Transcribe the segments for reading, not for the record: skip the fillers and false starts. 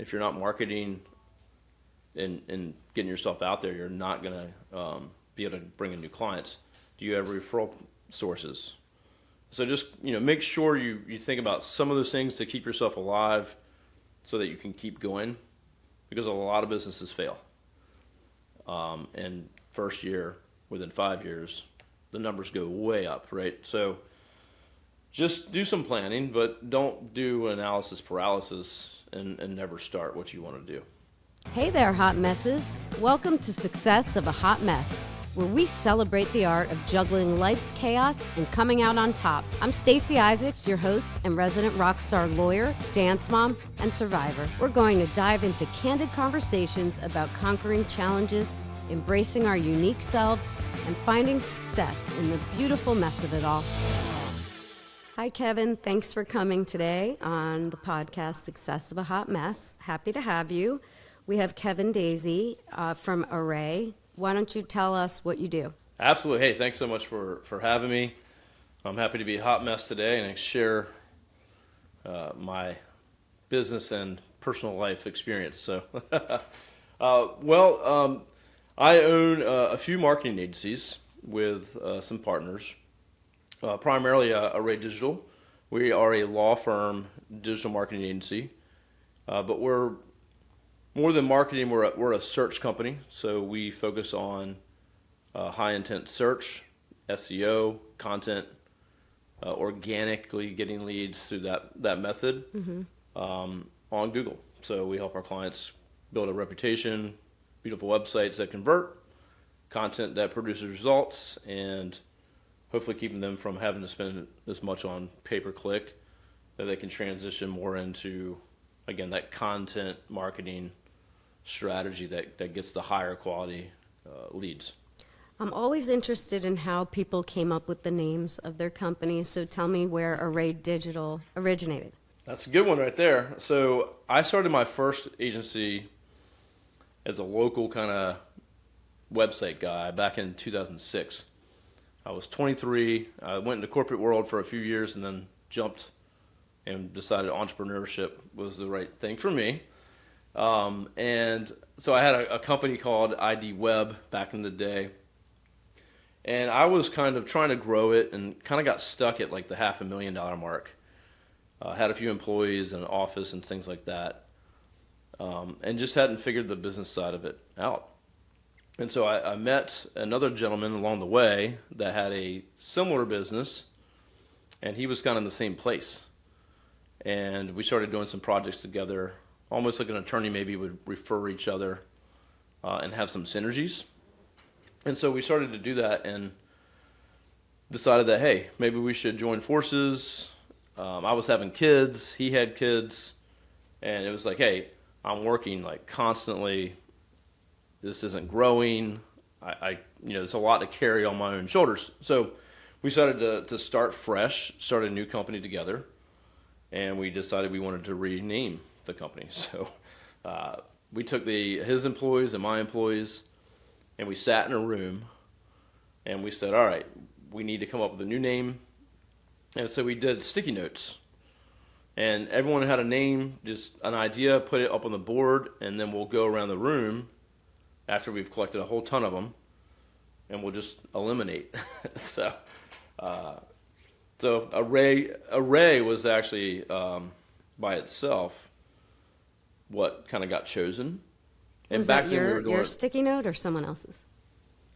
If you're not marketing and getting yourself out there, you're not going to be able to bring in new clients. Do you have referral sources? So just, make sure you think about some of those things to keep yourself alive so that you can keep going, because a lot of businesses fail. And first year, within 5 years, the numbers go way up, right? So just do some planning, but don't do analysis paralysis and never start what you want to do. Hey there, hot messes. Welcome to Success of a Hot Mess, where we celebrate the art of juggling life's chaos and coming out on top. I'm Stacey Isaacs, your host and resident rock star lawyer, dance mom, and survivor. We're going to dive into candid conversations about conquering challenges, embracing our unique selves, and finding success in the beautiful mess of it all. Hi, Kevin. Thanks for coming today on the podcast Success of a Hot Mess. Happy to have you. We have Kevin Daisey from Array. Why don't you tell us what you do? Absolutely. Hey, thanks so much for having me. I'm happy to be a hot mess today and share my business and personal life experience. So, I own a few marketing agencies with some partners, primarily Array Digital. We are a law firm digital marketing agency, but we're more than marketing. We're a search company, so we focus on high intent search, SEO, content, organically getting leads through that method on Google. So we help our clients build a reputation, beautiful websites that convert, content that produces results, and hopefully keeping them from having to spend as much on pay-per-click, that they can transition more into, again, that content marketing strategy that gets the higher quality leads. I'm always interested in how people came up with the names of their companies, so tell me where Array Digital originated. That's a good one right there. So I started my first agency as a local kind of website guy back in 2006. I was 23. I went into corporate world for a few years and then jumped and decided entrepreneurship was the right thing for me. And so I had a company called ID Web back in the day. And I was kind of trying to grow it and kind of got stuck at like the $500,000 mark. Had a few employees and an office and things like that. And just hadn't figured the business side of it out. And so I met another gentleman along the way that had a similar business, and he was kind of in the same place. And we started doing some projects together, almost like an attorney maybe would refer each other and have some synergies. And so we started to do that and decided that, hey, maybe we should join forces. I was having kids, he had kids, and it was like, hey, I'm working like constantly. This isn't growing. There's a lot to carry on my own shoulders. So we started to start fresh, start a new company together, and we decided we wanted to rename the company. So we took his employees and my employees, and we sat in a room, and we said, all right, we need to come up with a new name. And so we did sticky notes. And everyone had a name, just an idea, put it up on the board, and then we'll go around the room after we've collected a whole ton of them, and we'll just eliminate. So Array was actually by itself what kind of got chosen. And was back that then we were doing your sticky note or someone else's?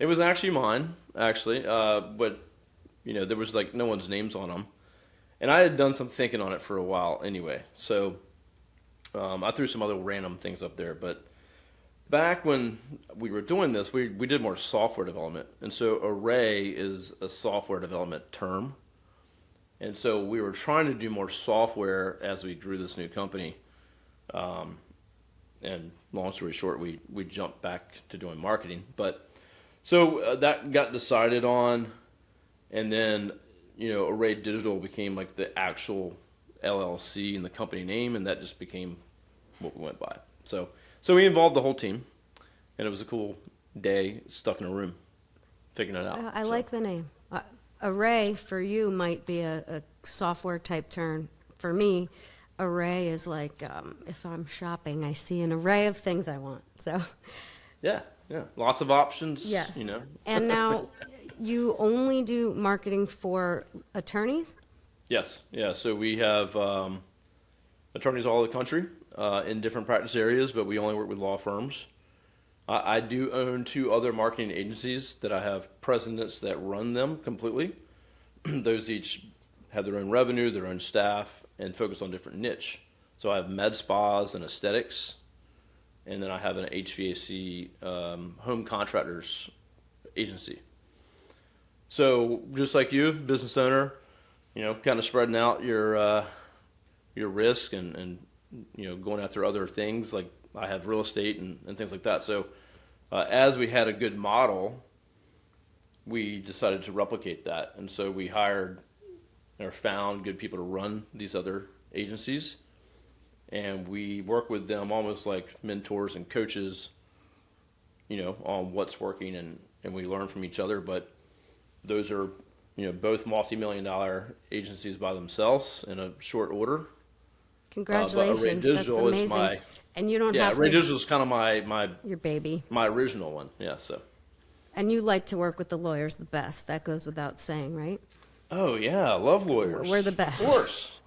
It was actually mine, actually, but there was like no one's names on them. And I had done some thinking on it for a while anyway, so I threw some other random things up there. But back when we were doing this, we did more software development. And so Array is a software development term. And so we were trying to do more software as we grew this new company. And long story short, we jumped back to doing marketing. But so that got decided on, and then Array Digital became like the actual LLC and the company name, and that just became what we went by. So we involved the whole team, and it was a cool day stuck in a room figuring it out. I like the name. Array for you might be a software type term. For me, array is like, if I'm shopping, I see an array of things I want. So, Yeah, lots of options. yes. You know. And now you only do marketing for attorneys? Yes, yeah. So we have attorneys all over the country in different practice areas, but we only work with law firms. I do own two other marketing agencies that I have presidents that run them completely. Those each have their own revenue, their own staff, and focus on different niche. So I have med spas and aesthetics, and then I have an HVAC home contractors agency. So just like you, business owner, kind of spreading out your risk and going after other things. Like I have real estate and things like that. So as we had a good model, we decided to replicate that. And so we hired or found good people to run these other agencies. And we work with them almost like mentors and coaches, on what's working and we learn from each other. But those are, both multi-million-dollar agencies by themselves in a short order. Congratulations. Array Digital That's amazing. is my and you don't yeah. have Array to, Digital is kind of my your baby. my original one. Yeah. So. And you like to work with the lawyers the best. That goes without saying, right? Oh yeah, I love lawyers. We're the best. Of course.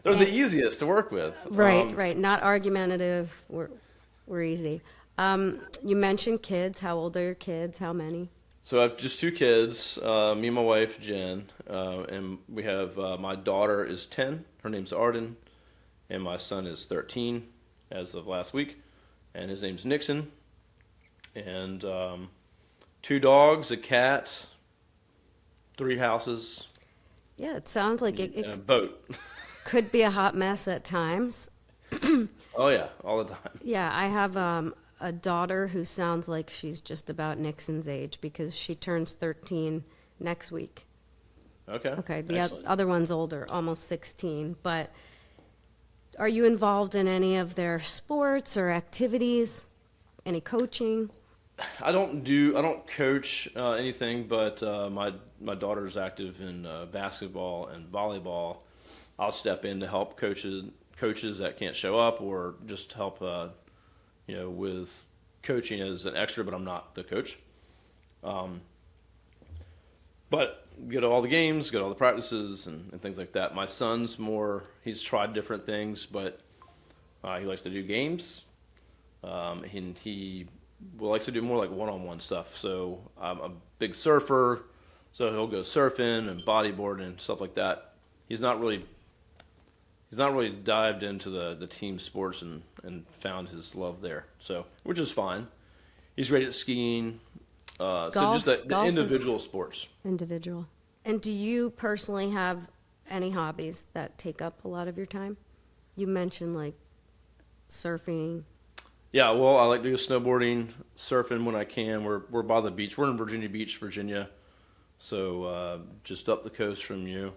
They're the easiest to work with. Right, right. Not argumentative. We're easy. You mentioned kids. How old are your kids? How many? So I have just two kids, me and my wife, Jen, and we have my daughter is 10, her name's Arden, and my son is 13 as of last week, and his name's Nixon, and two dogs, a cat, 3 houses, Yeah, it sounds like and a it boat. could be a hot mess at times. Oh yeah, all the time. Yeah, I have a daughter who sounds like she's just about Nixon's age because she turns 13 next week. Okay. Okay, the Excellent. other one's older, almost 16. But are you involved in any of their sports or activities? Any coaching? I don't coach anything, but my daughter's active in basketball and volleyball. I'll step in to help coaches that can't show up, or just help with coaching as an extra, but I'm not the coach. But go to all the games, go to all the practices and things like that. My son's he's tried different things, but he likes to do games. And he likes to do more like one-on-one stuff. So I'm a big surfer, so he'll go surfing and bodyboarding and stuff like that. He's not really dived into the team sports and found his love there. So, which is fine. He's great at skiing. So just the golf individual sports. Individual. And do you personally have any hobbies that take up a lot of your time? You mentioned like surfing. Yeah, well, I like to go snowboarding, surfing when I can. We're by the beach. We're in Virginia Beach, Virginia, so just up the coast from you.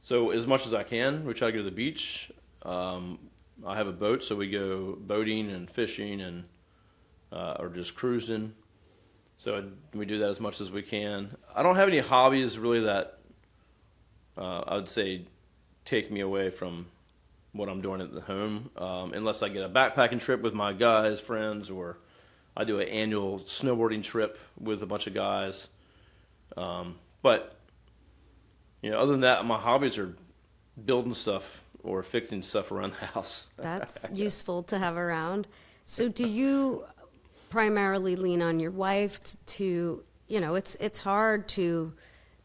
So as much as I can, we try to go to the beach. I have a boat, so we go boating and fishing and or just cruising. So we do that as much as we can. I don't have any hobbies really that I would say take me away from what I'm doing at the home, unless I get a backpacking trip with my guys, friends, or I do an annual snowboarding trip with a bunch of guys. But other than that, my hobbies are building stuff or fixing stuff around the house. That's useful to have around. So do you primarily lean on your wife to it's hard to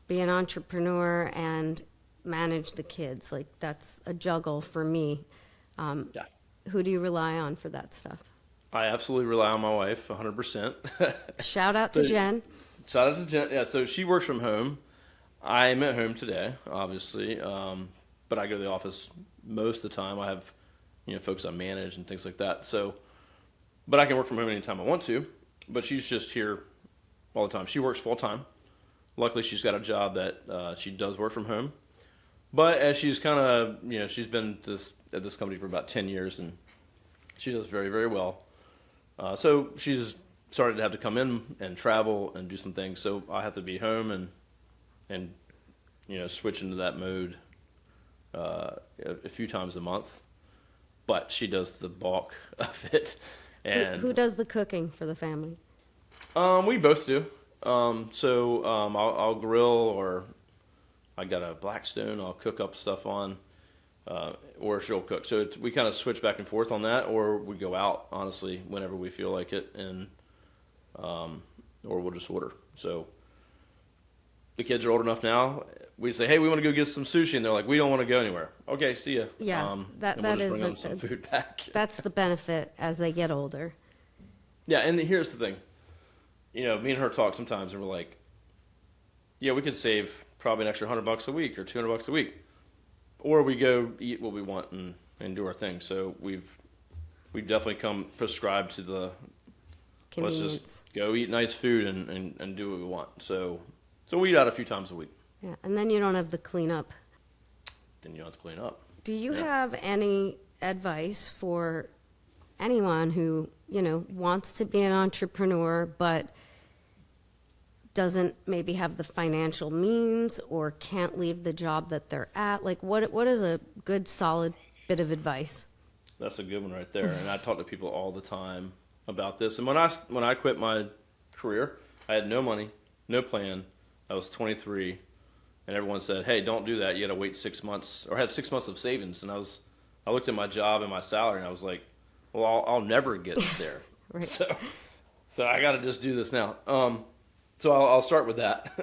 be an entrepreneur and manage the kids. Like that's a juggle for me. Yeah. Who do you rely on for that stuff? I absolutely rely on my wife 100%. Shout out to Jen. Shout out to Jen. Yeah, so she works from home. I'm at home today, obviously, but I go to the office most of the time. I have, folks I manage and things like that. So, but I can work from home anytime I want to. But she's just here all the time. She works full time. Luckily, she's got a job that she does work from home. But as she's kind of, she's been at this company for about 10 years, and she does very, very well. So she's started to have to come in and travel and do some things. So I have to be home and switch into that mode a few times a month, but she does the bulk of it. And Who does the cooking for the family? we both do. I'll grill, or I got a Blackstone I'll cook up stuff on, or she'll cook. So we kind of switch back and forth on that, or we go out, honestly, whenever we feel like it, and or we'll just order. So the kids are old enough now. We say, hey, we want to go get some sushi, and they're like, we don't want to go anywhere. Okay, see ya. Yeah, and that we'll just is bring them some food back. That's the benefit as they get older. Yeah, and here's the thing. Me and her talk sometimes, and we're like, yeah, we could save probably an extra $100 a week or $200 a week, or we go eat what we want and do our thing. So we've definitely come prescribed to the Convenience. let's just go eat nice food and do what we want. So we eat out a few times a week. Yeah, and then you don't have the cleanup. Then you don't have to clean up. Do you have any advice for anyone who, wants to be an entrepreneur but doesn't maybe have the financial means or can't leave the job that they're at? Like, what is a good, solid bit of advice? That's a good one right there. And I talk to people all the time about this. And when I quit my career, I had no money, no plan. I was 23, and everyone said, "Hey, don't do that. You got to wait 6 months, or have 6 months of savings." And I looked at my job and my salary, and I was like, "Well, I'll never get there." Right. So I got to just do this now. So I'll start with that.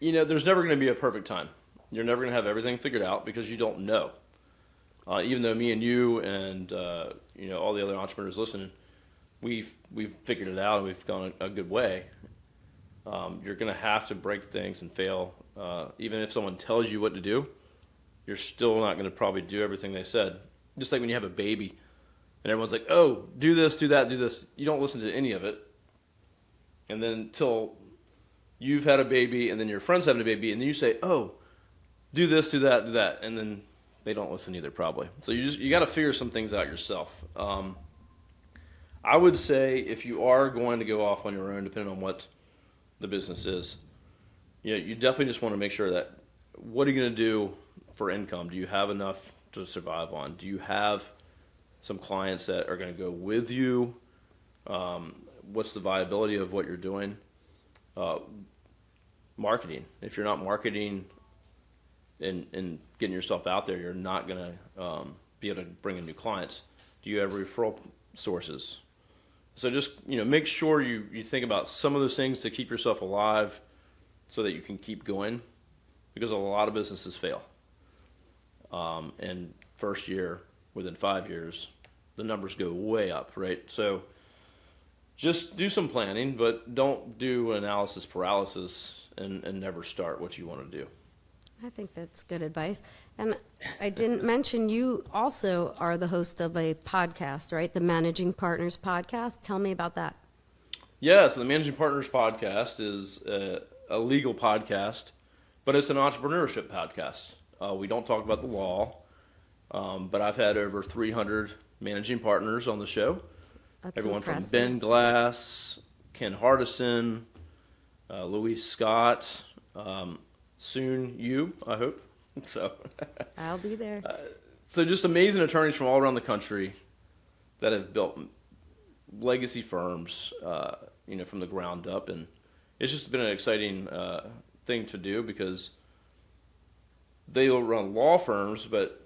There's never going to be a perfect time. You're never going to have everything figured out because you don't know. Even though me and you and all the other entrepreneurs listening, we've figured it out and we've gone a good way. You're going to have to break things and fail. Even if someone tells you what to do, you're still not going to probably do everything they said. Just like when you have a baby and everyone's like, oh, do this, do that, do this. You don't listen to any of it. And then until you've had a baby and then your friend's having a baby and then you say, oh, do this, do that, do that. And then they don't listen either probably. So you got to figure some things out yourself. I would say if you are going to go off on your own, depending on what the business is, you definitely just want to make sure that what are you going to do for income? Do you have enough to survive on? Do you have some clients that are going to go with you? What's the viability of what you're doing? Marketing. If you're not marketing and getting yourself out there, you're not going to be able to bring in new clients. Do you have referral sources? So just make sure you think about some of those things to keep yourself alive so that you can keep going, because a lot of businesses fail. And first year, within 5 years, the numbers go way up, right? So just do some planning, but don't do analysis paralysis and never start what you want to do. I think that's good advice. And I didn't mention you also are the host of a podcast, right? The Managing Partners podcast. Tell me about that. Yeah, so the Managing Partners podcast is a legal podcast, but it's an entrepreneurship podcast. We don't talk about the law, but I've had over 300 managing partners on the show. That's Everyone impressive. from Ben Glass, Ken Hardison, Louise Scott, soon you, I hope. So I'll be there. So just amazing attorneys from all around the country that have built legacy firms, from the ground up, and it's just been an exciting thing to do because they run law firms, but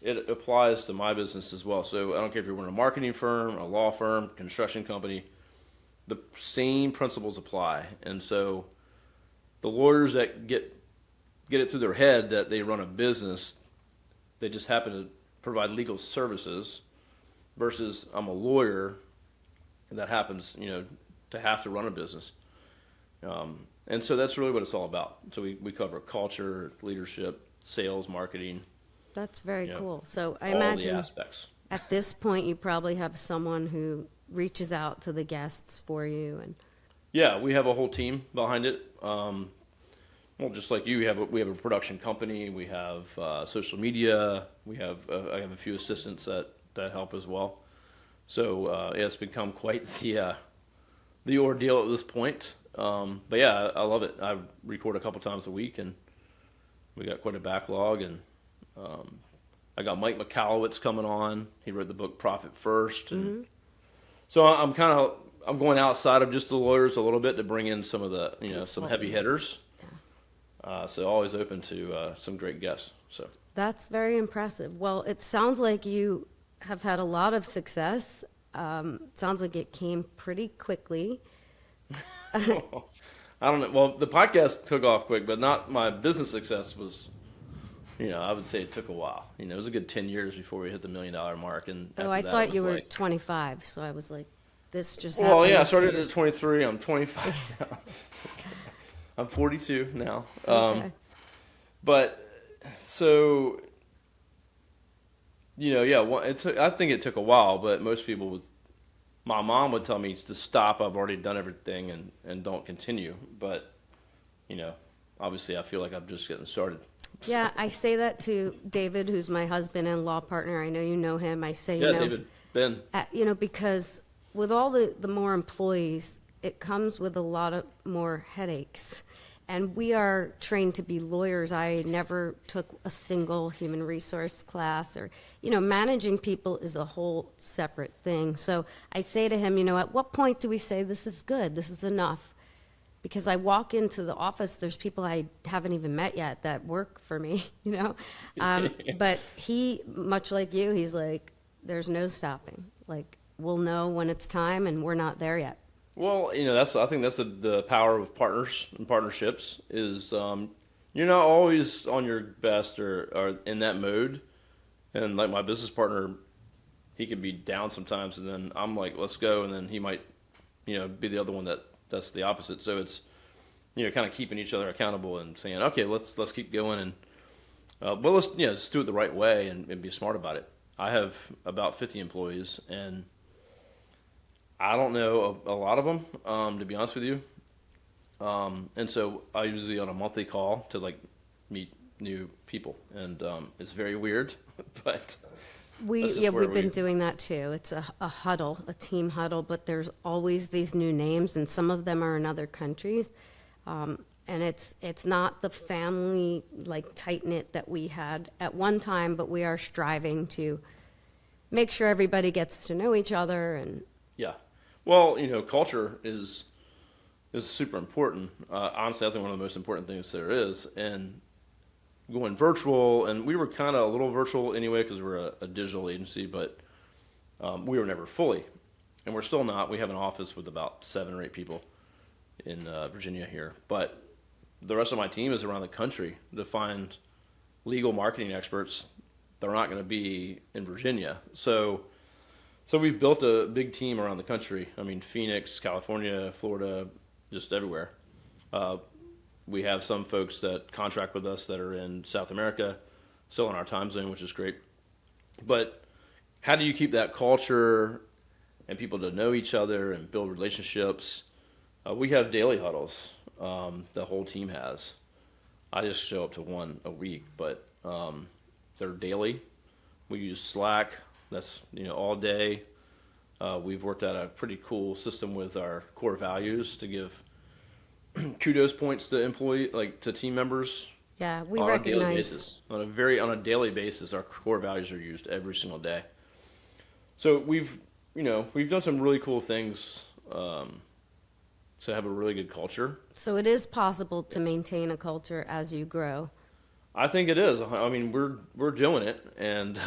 it applies to my business as well. So I don't care if you're running a marketing firm, a law firm, construction company, the same principles apply. And so the lawyers that get it through their head that they run a business, they just happen to provide legal services, versus I'm a lawyer that happens, to have to run a business. And so that's really what it's all about. So we cover culture, leadership, sales, marketing. That's very cool. So I all imagine the aspects. at this point you probably have someone who reaches out to the guests for you. And Yeah, we have a whole team behind it. Well, just like you, we have a production company. We have social media. I have a few assistants that help as well. So it's become quite the ordeal at this point. But yeah, I love it. I record a couple times a week, and we got quite a backlog, and I got Mike McAllowitz coming on. He wrote the book Profit First, and so I'm going outside of just the lawyers a little bit to bring in some of the some heavy hitters. So always open to some great guests. So That's very impressive. Well, it sounds like you have had a lot of success. Sounds like it came pretty quickly. I don't know. Well, the podcast took off quick, but not my business success was. I would say it took a while. It was a good 10 years before we hit the $1 million mark. And I thought you were 25, so I was like, this just happened. Well, yeah, I started at at 23. I'm 25 now. I'm 42 now. Okay. But so, I think it took a while, but most people would. My mom would tell me to stop. I've already done everything and don't continue. But, obviously I feel like I'm just getting started. Yeah, I say that to David, who's my husband and law partner. I know you know him. I say, David, Ben. Because with all the more employees, it comes with a lot of more headaches. And we are trained to be lawyers. I never took a single human resource class or, managing people is a whole separate thing. So I say to him, at what point do we say this is good, this is enough? Because I walk into the office, there's people I haven't even met yet that work for me, But he, much like you, he's like, there's no stopping. Like, we'll know when it's time and we're not there yet. Well, I think that's the power of partners and partnerships is you're not always on your best or in that mode. And like my business partner, he could be down sometimes, and then I'm like, let's go, and then he might, be the other one that's the opposite. So it's, kind of keeping each other accountable and saying, okay, let's keep going, and let's just do it the right way and be smart about it. I have about 50 employees, and I don't know a lot of them, to be honest with you. And so I usually on a monthly call to meet new people, and it's very weird, but we've been doing that too. It's a huddle, a team huddle, but there's always these new names, and some of them are in other countries. And it's not the family tight knit that we had at one time, but we are striving to make sure everybody gets to know each other. And yeah. Well, culture is super important. Honestly, I think one of the most important things there is. And going virtual, and we were kind of a little virtual anyway because we're a digital agency, but we were never fully. And we're still not. We have an office with about 7 or 8 people in Virginia here. But the rest of my team is around the country to find legal marketing experts that are not going to be in Virginia. So we've built a big team around the country. I mean, Phoenix, California, Florida, just everywhere. We have some folks that contract with us that are in South America, still in our time zone, which is great. But how do you keep that culture and people to know each other and build relationships? We have daily huddles. The whole team has. I just show up to one a week, but they're daily. We use Slack. That's all day. We've worked out a pretty cool system with our core values to give kudos points to to team members. Yeah, we on recognize a daily basis. On a daily basis, our core values are used every single day. So we've done some really cool things to have a really good culture. So it is possible to maintain a culture as you grow. I think it is. I mean, we're doing it, and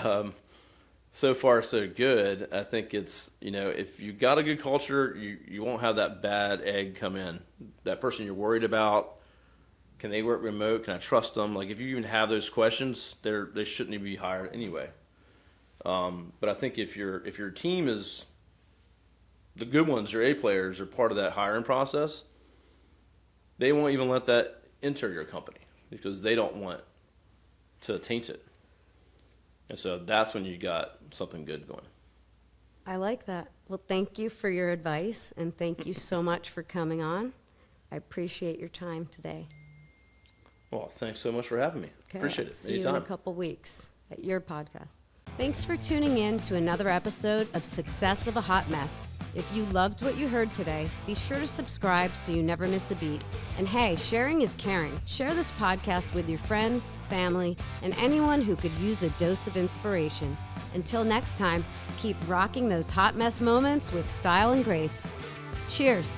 so far so good. I think it's if you got a good culture, you won't have that bad egg come in. That person you're worried about, can they work remote? Can I trust them? If you even have those questions, they shouldn't even be hired anyway. But I think if your team is the good ones, your A players, are part of that hiring process, they won't even let that enter your company because they don't want to taint it. And so that's when you got something good going. I like that. Well, thank you for your advice, and thank you so much for coming on. I appreciate your time today. Well, thanks so much for having me. Okay, Appreciate it. See you in a couple weeks at your podcast. Thanks for tuning in to another episode of Success of a Hot Mess. If you loved what you heard today, be sure to subscribe so you never miss a beat. And hey, sharing is caring. Share this podcast with your friends, family, and anyone who could use a dose of inspiration. Until next time, keep rocking those hot mess moments with style and grace. Cheers.